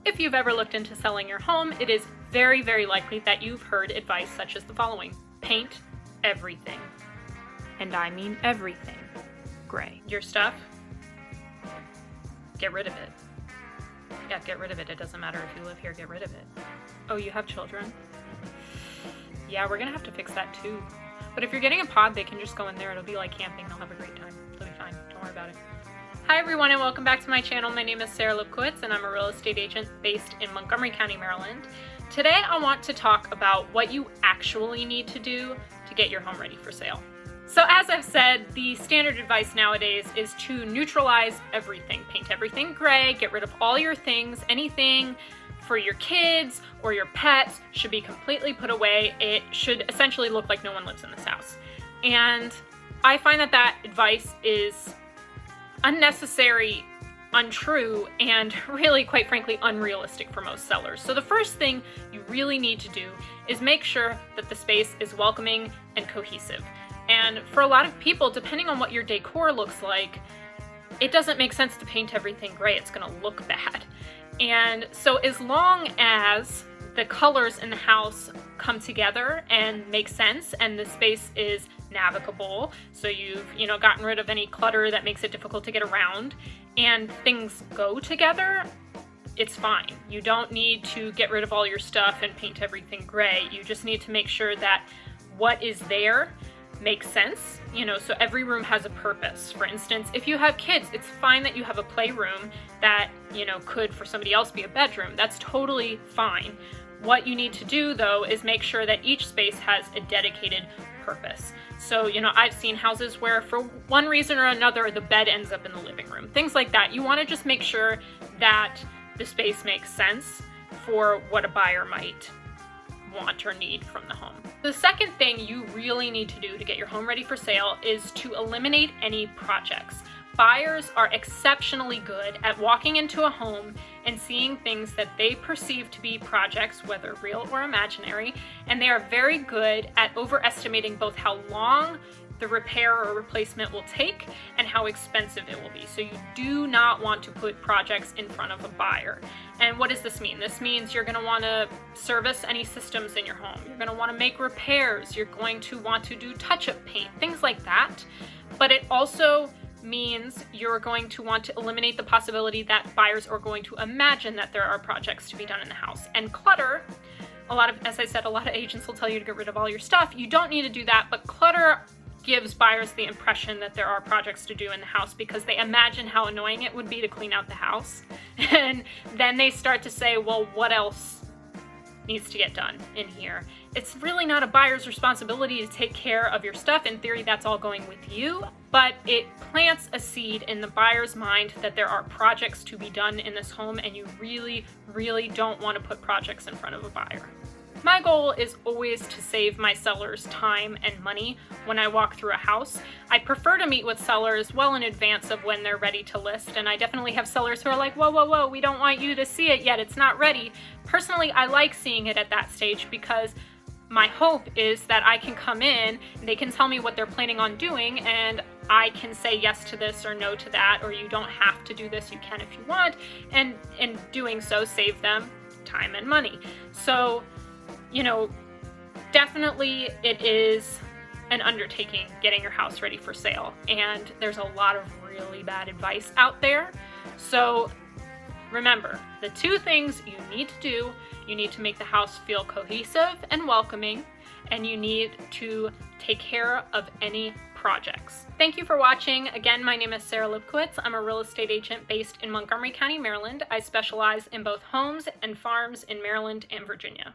If you've ever looked into selling your home, it is very, very likely that you've heard advice such as the following. Paint everything. And I mean everything. Gray. Your stuff, get rid of it. Yeah, get rid of it. It doesn't matter if you live here, get rid of it. Oh, you have children? Yeah, we're gonna have to fix that too. But if you're getting a pod, they can just go in there. It'll be like camping. They'll have a great time. It'll be fine. Don't worry about it. Hi everyone and welcome back to my channel. My name is Sarah Lipkowitz and I'm a real estate agent based in Montgomery County, Maryland. Today I want to talk about what you actually need to do to get your home ready for sale. So as I've said, the standard advice nowadays is to neutralize everything. Paint everything gray, get rid of all your things, anything for your kids or your pets should be completely put away. It should essentially look like no one lives in this house. And I find that that advice is unnecessary, untrue, and really, quite frankly, unrealistic for most sellers. So the first thing you really need to do is make sure that the space is welcoming and cohesive. And for a lot of people, depending on what your decor looks like, it doesn't make sense to paint everything gray. It's gonna look bad. And so as long as the colors in the house come together and make sense and the space is navigable, so you've gotten rid of any clutter that makes it difficult to get around, and things go together, it's fine. You don't need to get rid of all your stuff and paint everything gray. You just need to make sure that what is there makes sense, so every room has a purpose. For instance, if you have kids, it's fine that you have a playroom that, could for somebody else be a bedroom. That's totally fine. What you need to do though is make sure that each space has a dedicated purpose. So, I've seen houses where for one reason or another, the bed ends up in the living room. Things like that. You want to just make sure that the space makes sense for what a buyer might want or need from the home. The second thing you really need to do to get your home ready for sale is to eliminate any projects. Buyers are exceptionally good at walking into a home and seeing things that they perceive to be projects, whether real or imaginary, and they are very good at overestimating both how long the repair or replacement will take and how expensive it will be. So you do not want to put projects in front of a buyer. And what does this mean? This means you're gonna wanna service any systems in your home. You're gonna wanna make repairs. You're going to want to do touch-up paint, things like that. But it also means you're going to want to eliminate the possibility that buyers are going to imagine that there are projects to be done in the house. And clutter, as I said, a lot of agents will tell you to get rid of all your stuff. You don't need to do that, but clutter gives buyers the impression that there are projects to do in the house because they imagine how annoying it would be to clean out the house. And then they start to say, well, what else needs to get done in here? It's really not a buyer's responsibility to take care of your stuff. In theory, that's all going with you, but it plants a seed in the buyer's mind that there are projects to be done in this home, and you really, really don't want to put projects in front of a buyer. My goal is always to save my sellers time and money when I walk through a house. I prefer to meet with sellers well in advance of when they're ready to list, and I definitely have sellers who are like, whoa, whoa, whoa, we don't want you to see it yet, it's not ready. Personally, I like seeing it at that stage because my hope is that I can come in, they can tell me what they're planning on doing, and I can say yes to this or no to that, or you don't have to do this, you can if you want, and in doing so, save them time and money. So, definitely it is an undertaking getting your house ready for sale, and there's a lot of really bad advice out there. So remember, the two things you need to do, you need to make the house feel cohesive and welcoming, and you need to take care of any projects. Thank you for watching. Again, my name is Sarah Lipkowitz. I'm a real estate agent based in Montgomery County, Maryland. I specialize in both homes and farms in Maryland and Virginia.